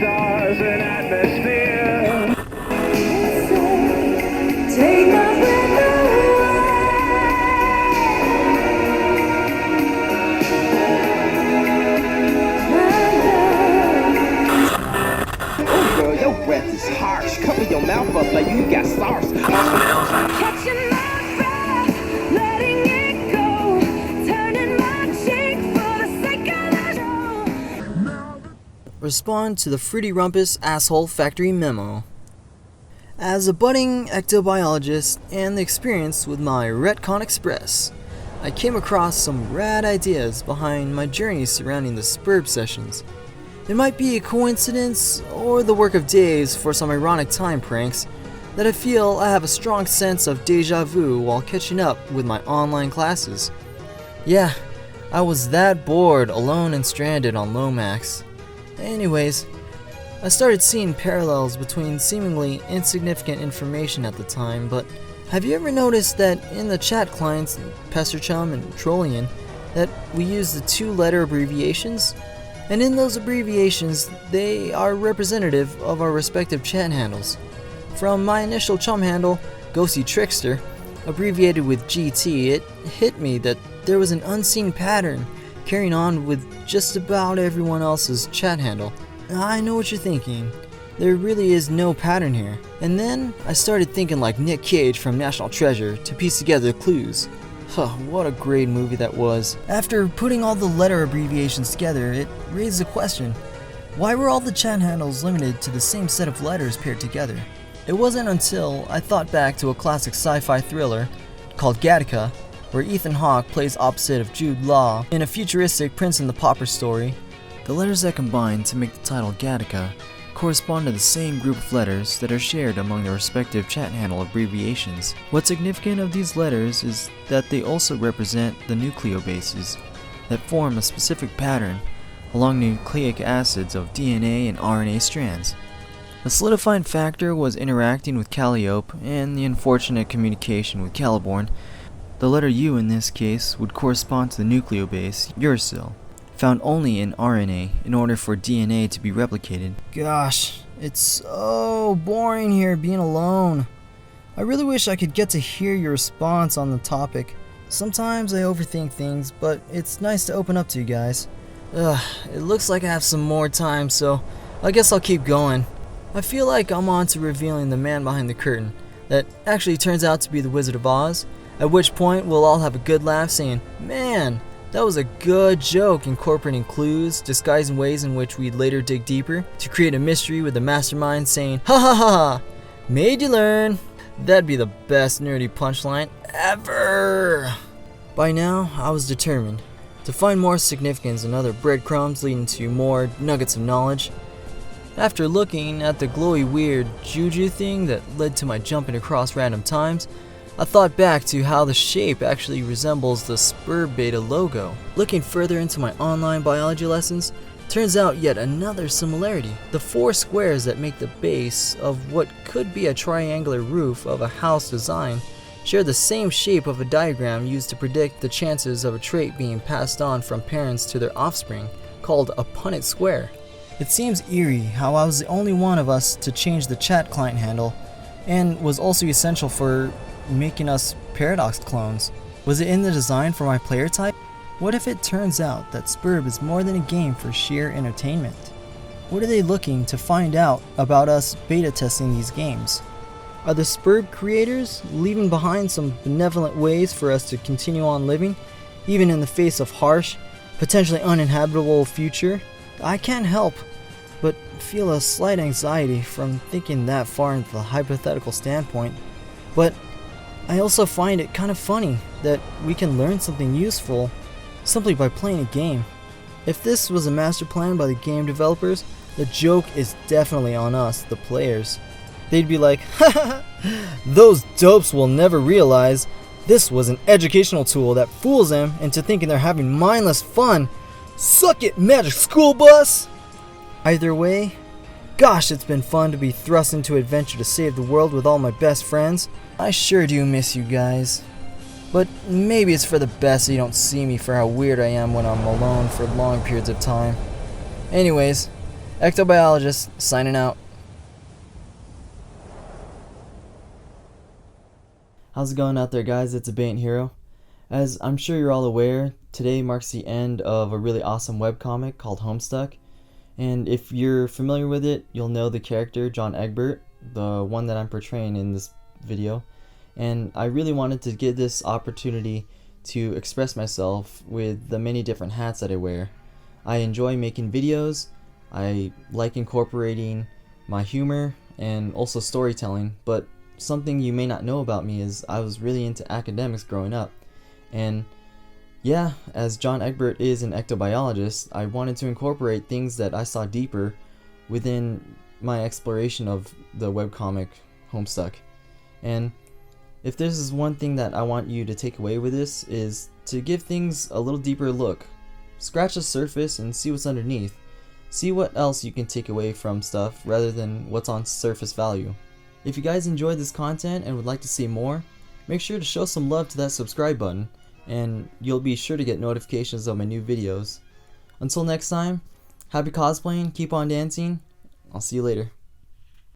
stars and atmosphere. Take my breath away. Oh girl, your breath is harsh. Cover your mouth up like you got SARS. Catching my breath, letting it go, turning my cheek for the sake of the show. Respond to the Fruity Rumpus Asshole Factory Memo. As a budding ectobiologist and the experience with my Retcon Express, I came across some rad ideas behind my journey surrounding the Sburb sessions. It might be a coincidence or the work of days for some ironic time pranks that I feel I have a strong sense of deja vu while catching up with my online classes. Yeah, I was that bored, alone and stranded on Lomax. Anyways, I started seeing parallels between seemingly insignificant information at the time, but have you ever noticed that in the chat clients, Pesterchum and Trollian, that we use the 2-letter abbreviations? And in those abbreviations, they are representative of our respective chat handles. From my initial chum handle, Ghosty Trickster, abbreviated with GT, it hit me that there was an unseen pattern carrying on with just about everyone else's chat handle. I know what you're thinking. There really is no pattern here. And then I started thinking like Nick Cage from National Treasure to piece together clues. Huh, what a great movie that was. After putting all the letter abbreviations together, it raised the question, why were all the chat handles limited to the same set of letters paired together? It wasn't until I thought back to a classic sci-fi thriller called Gattaca, where Ethan Hawke plays opposite of Jude Law in a futuristic Prince and the Pauper story. The letters that combine to make the title Gattaca correspond to the same group of letters that are shared among their respective chat handle abbreviations. What's significant of these letters is that they also represent the nucleobases that form a specific pattern along nucleic acids of DNA and RNA strands. The solidifying factor was interacting with Calliope and the unfortunate communication with Caliborn. The letter U in this case would correspond to the nucleobase uracil, found only in RNA in order for DNA to be replicated. Gosh, it's so boring here being alone. I really wish I could get to hear your response on the topic. Sometimes I overthink things, but it's nice to open up to you guys. It looks like I have some more time, so I guess I'll keep going. I feel like I'm on to revealing the man behind the curtain that actually turns out to be the Wizard of Oz, at which point we'll all have a good laugh saying, man, that was a good joke, incorporating clues, disguising ways in which we'd later dig deeper to create a mystery with the mastermind saying, ha ha ha ha, made you learn. That'd be the best nerdy punchline ever. By now, I was determined to find more significance in other breadcrumbs leading to more nuggets of knowledge. After looking at the glowy weird juju thing that led to my jumping across random times, I thought back to how the shape actually resembles the Sburb Beta logo. Looking further into my online biology lessons, turns out yet another similarity. The 4 squares that make the base of what could be a triangular roof of a house design share the same shape of a diagram used to predict the chances of a trait being passed on from parents to their offspring, called a Punnett square. It seems eerie how I was the only one of us to change the chat client handle, and was also essential for making us Paradox clones. Was it in the design for my player type? What if it turns out that Sburb is more than a game for sheer entertainment? What are they looking to find out about us beta testing these games? Are the Sburb creators leaving behind some benevolent ways for us to continue on living, even in the face of harsh, potentially uninhabitable future? I can't help but feel a slight anxiety from thinking that far into the hypothetical standpoint, but I also find it kind of funny that we can learn something useful simply by playing a game. If this was a master plan by the game developers, the joke is definitely on us, the players. They'd be like, ha those dopes will never realize this was an educational tool that fools them into thinking they're having mindless fun. Suck it, Magic School Bus! Either way, gosh, it's been fun to be thrust into adventure to save the world with all my best friends. I sure do miss you guys. But maybe it's for the best so you don't see me for how weird I am when I'm alone for long periods of time. Anyways, Ectobiologist, signing out. How's it going out there, guys? It's Egbert Hero. As I'm sure you're all aware, today marks the end of a really awesome webcomic called Homestuck. And if you're familiar with it, you'll know the character John Egbert, the one that I'm portraying in this video. And I really wanted to get this opportunity to express myself with the many different hats that I wear. I enjoy making videos, I like incorporating my humor and also storytelling, but something you may not know about me is I was really into academics growing up. And yeah, as John Egbert is an ectobiologist, I wanted to incorporate things that I saw deeper within my exploration of the webcomic Homestuck. And if this is one thing that I want you to take away with this, is to give things a little deeper look. Scratch the surface and see what's underneath. See what else you can take away from stuff rather than what's on surface value. If you guys enjoyed this content and would like to see more, make sure to show some love to that subscribe button, and you'll be sure to get notifications of my new videos. Until next time, happy cosplaying, keep on dancing, I'll see you later.